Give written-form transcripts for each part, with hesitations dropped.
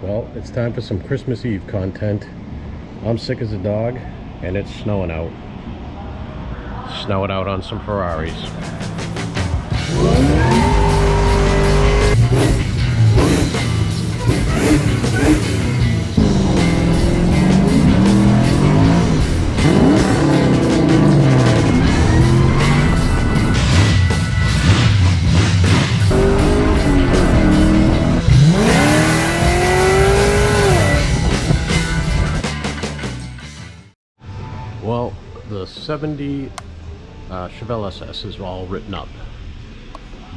Well, it's time for some Christmas Eve content. I'm sick as a dog, and it's snowing out. Snowing out on some Ferraris. Well, the 70 Chevelle SS is all written up.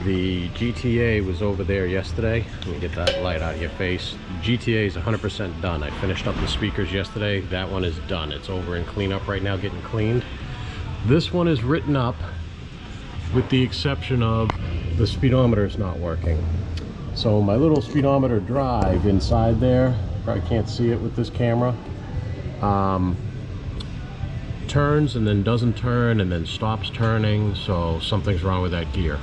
The GTA was over there yesterday. Let me get that light out of your face. GTA is 100% done. I finished up the speakers yesterday. That one is done. It's over in cleanup right now, getting cleaned. This one is written up with the exception of the speedometer is not working. So my little speedometer drive inside there, probably can't see it with this camera, turns and then doesn't turn and then stops turning, so something's wrong with that gear.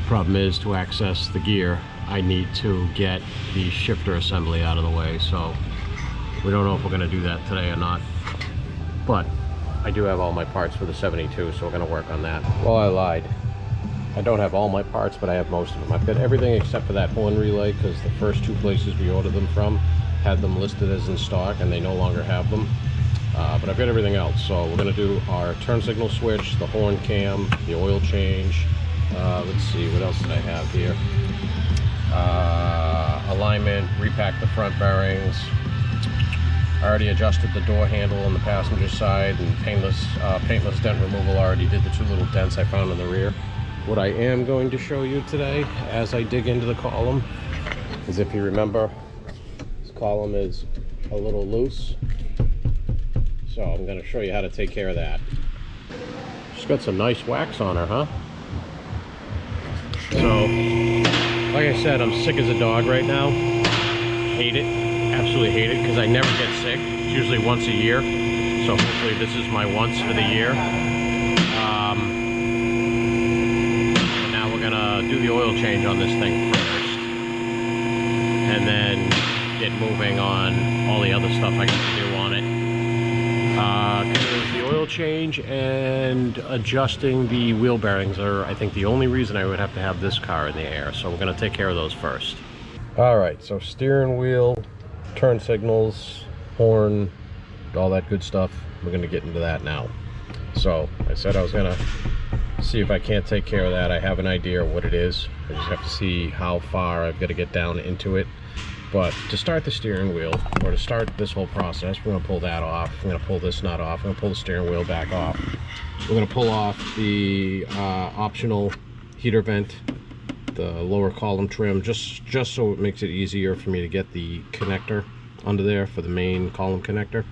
Problem is, to access the gear I need to get the shifter assembly out of the way, so we don't know if we're going to do that today or not, but I do have all my parts for the 72, so we're going to work on that. Well, I lied. I don't have all my parts, but I have most of them. I've got everything except for that horn relay, because the first two places we ordered them from had them listed as in stock and they no longer have them. But I've got everything else, so we're going to do our turn signal switch, the horn cam, the oil change. Let's see, what else did I have here? Alignment, repack the front bearings. I already adjusted the door handle on the passenger side, and paintless dent removal. I already did the two little dents I found in the rear. What I am going to show you today, as I dig into the column, is, if you remember, this column is a little loose. So I'm going to show you how to take care of that. She's got some nice wax on her, huh? So, like I said, I'm sick as a dog right now. Hate it. Absolutely hate it, because I never get sick. It's usually once a year. So hopefully this is my once for the year. And now we're going to do the oil change on this thing first. And then get moving on all the other stuff I got to do on it. Because the oil change and adjusting the wheel bearings are, I think, the only reason I would have to have this car in the air. So we're going to take care of those first. Alright, so steering wheel, turn signals, horn, all that good stuff. We're going to get into that now. So I said I was going to see if I can't take care of that. I have an idea of what it is. I just have to see how far I've got to get down into it. But to start the steering wheel, or to start this whole process, we're going to pull that off. We're going to pull this nut off. We're going to pull the steering wheel back off. We're going to pull off the optional heater vent, the lower column trim, just so it makes it easier for me to get the connector under there for the main column connector.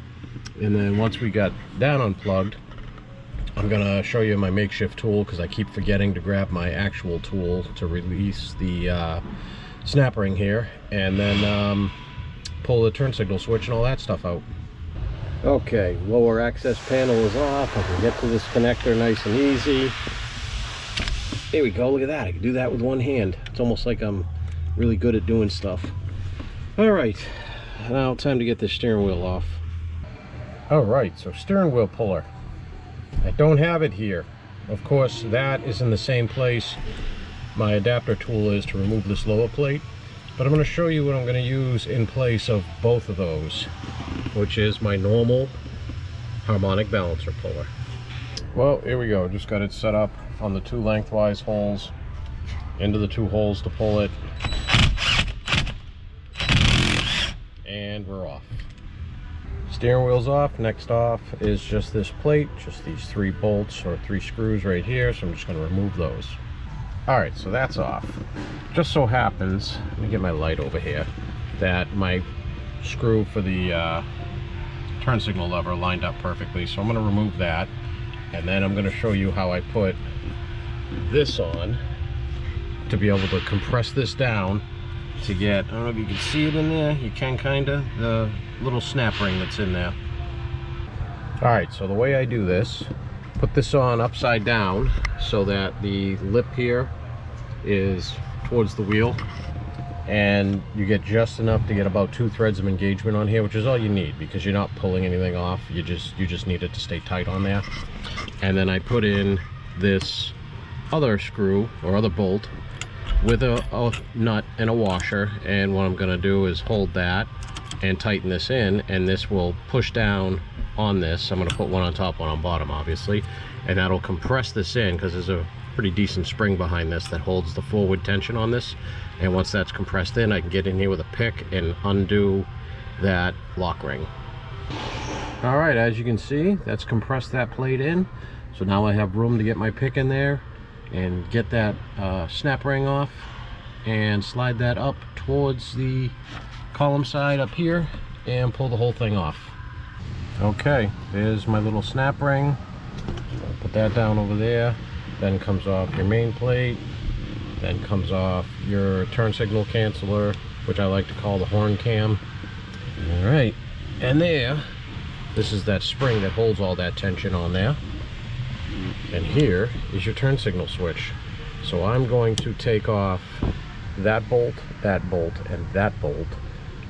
And then once we got that unplugged, I'm going to show you my makeshift tool, because I keep forgetting to grab my actual tool to release the snap ring here, and then pull the turn signal switch and all that stuff out. Okay, lower access panel is off. I can get to this connector nice and easy. There we go, look at that. I can do that with one hand. It's almost like I'm really good at doing stuff. Alright, now time to get this steering wheel off. Alright, so steering wheel puller. I don't have it here. Of course, that is in the same place my adapter tool is to remove this lower plate, but I'm going to show you what I'm going to use in place of both of those, which is my normal harmonic balancer puller. Well, here we go. Just got it set up on the two lengthwise holes, into the two holes to pull it, and we're off. Steering wheel's off. Next off is just this plate, just these 3 bolts or 3 screws right here, so I'm just going to remove those. Alright, so that's off. Just so happens, let me get my light over here, that my screw for the turn signal lever lined up perfectly, so I'm going to remove that, and then I'm going to show you how I put this on to be able to compress this down to get, I don't know if you can see it in there, you can kinda, the little snap ring that's in there. Alright, so the way I do this, put this on upside down so that the lip here is towards the wheel, and you get just enough to get about 2 threads of engagement on here, which is all you need because you're not pulling anything off. You just need it to stay tight on there. And then I put in this other screw or other bolt with a nut and a washer, and what I'm going to do is hold that and tighten this in, and this will push down on this. I'm going to put one on top, one on bottom, obviously, and that'll compress this in because there's a pretty decent spring behind this that holds the forward tension on this. And once that's compressed in, I can get in here with a pick and undo that lock ring. All right, as you can see, that's compressed that plate in. So now I have room to get my pick in there and get that snap ring off and slide that up towards the column side up here and pull the whole thing off. Okay, there's my little snap ring. Put that down over there. Then comes off your main plate. Then comes off your turn signal canceller, which I like to call the horn cam. All right, and this is that spring that holds all that tension on there. And here is your turn signal switch. So I'm going to take off that bolt, and that bolt,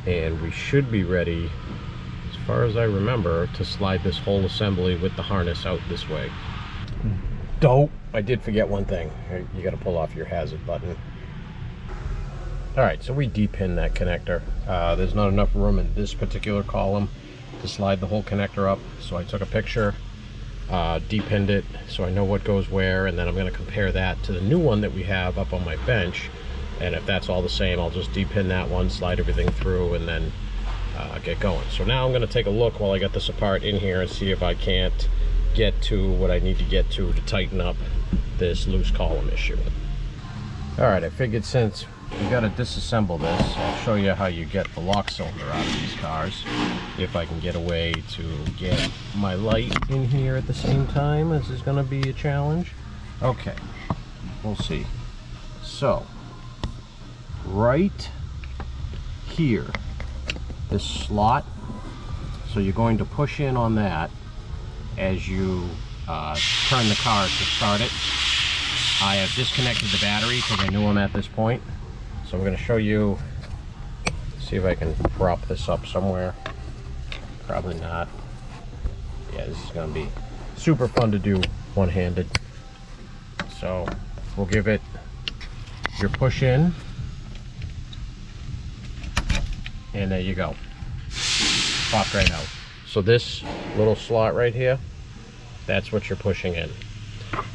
and we should be ready, as far as I remember, to slide this whole assembly with the harness out this way. Dope. I did forget one thing. You got to pull off your hazard button. All right, so we de-pin that connector. There's not enough room in this particular column to slide the whole connector up, so I took a picture, de-pinned it so I know what goes where, and then I'm going to compare that to the new one that we have up on my bench, and if that's all the same, I'll just de-pin that one, slide everything through, and then get going. So now I'm going to take a look while I got this apart in here and see if I can't get to what I need to get to tighten up this loose column issue. All right, I figured since we got to disassemble this, I'll show you how you get the lock cylinder out of these cars, if I can get a way to get my light in here at the same time. This is going to be a challenge. Okay, we'll see. So right here, this slot, so you're going to push in on that as you turn the car to start it. I have disconnected the battery because I knew I'm at this point. So I'm going to show you, see if I can prop this up somewhere. Probably not. Yeah, this is going to be super fun to do one-handed. So we'll give it your push in, and there you go. Popped right out. So this little slot right here, that's what you're pushing in.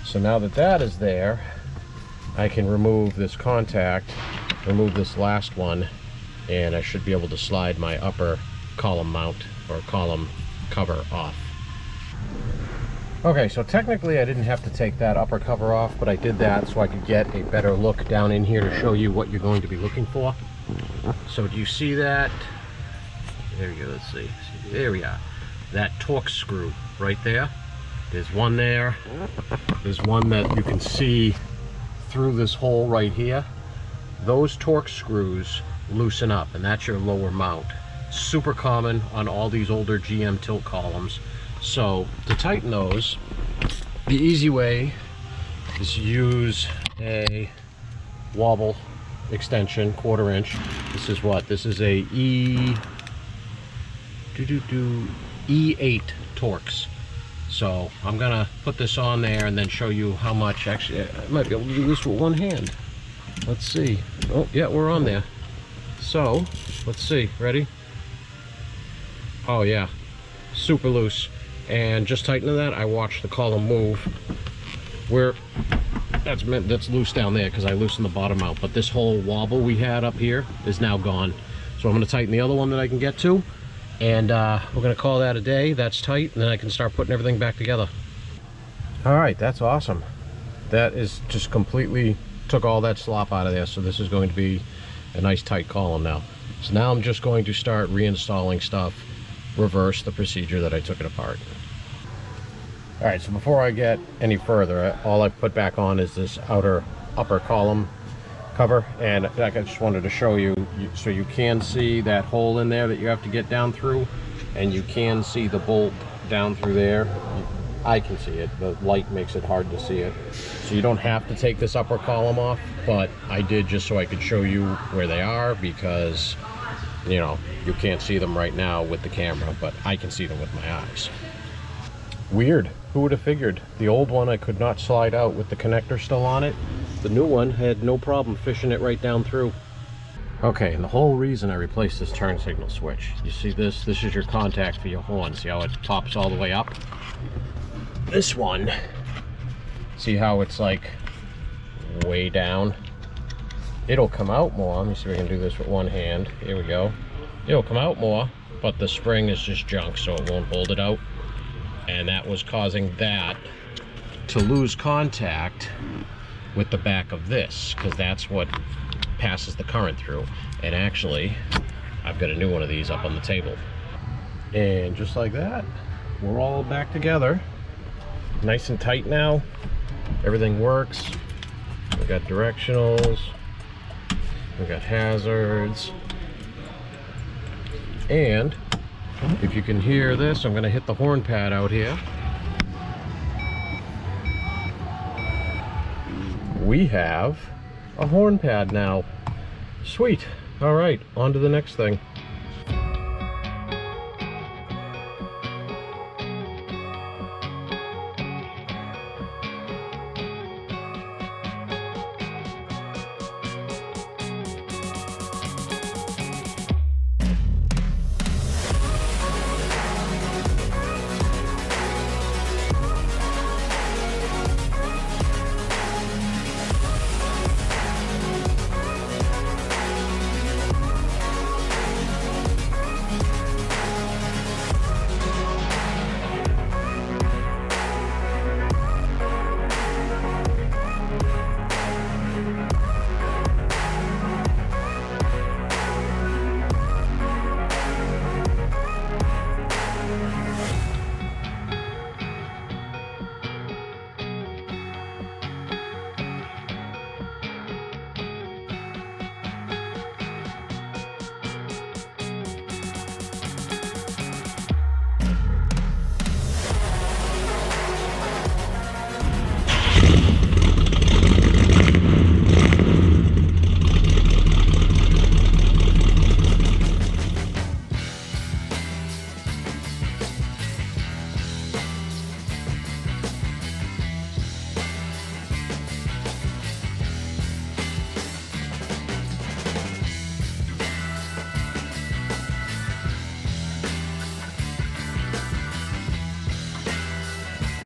So now that that is there, I can remove this contact, remove this last one, and I should be able to slide my upper column mount or column cover off. Okay, so technically I didn't have to take that upper cover off, but I did that so I could get a better look down in here to show you what you're going to be looking for. So do you see that? There we go, let's see. There we are. That Torx screw right there. There's one there. There's one that you can see through this hole right here. Those Torx screws loosen up, and that's your lower mount. Super common on all these older GM tilt columns. So to tighten those, the easy way is use a wobble extension, 1/4 inch. This is what? This is a E8 Torx. So I'm gonna put this on there and then show you how much. Actually, I might be able to do this with one hand. Let's see. Oh yeah, we're on there. So let's see. Ready? Oh yeah, super loose. And just tightening that, I watched the column move. That's loose down there because I loosened the bottom out. But this whole wobble we had up here is now gone. So I'm going to tighten the other one that I can get to, and we're going to call that a day. That's tight, and then I can start putting everything back together. All right, that's awesome. That is just completely took all that slop out of there. So this is going to be a nice tight column now. So now I'm just going to start reinstalling stuff, reverse the procedure that I took it apart. All right, so before I get any further, all I've put back on is this upper column cover, and I just wanted to show you so you can see that hole in there that you have to get down through, and you can see the bolt down through there. I can see it. The light makes it hard to see it. So you don't have to take this upper column off, but I did just so I could show you where they are, because, you know, you can't see them right now with the camera, but I can see them with my eyes. Weird. Who would have figured? The old one I could not slide out with the connector still on it. The new one had no problem fishing it right down through. Okay, and the whole reason I replaced this turn signal switch. You see this? This is your contact for your horn. See how it pops all the way up? This one, see how it's like way down? It'll come out more. Let me see if I can do this with one hand. Here we go. It'll come out more, but the spring is just junk, so it won't hold it out. And that was causing that to lose contact with the back of this, because that's what passes the current through. And actually, I've got a new one of these up on the table. And just like that, we're all back together. Nice and tight now. Everything works. We got directionals. We got hazards. And if you can hear this, I'm going to hit the horn pad out here. We have a horn pad now. Sweet. All right, on to the next thing.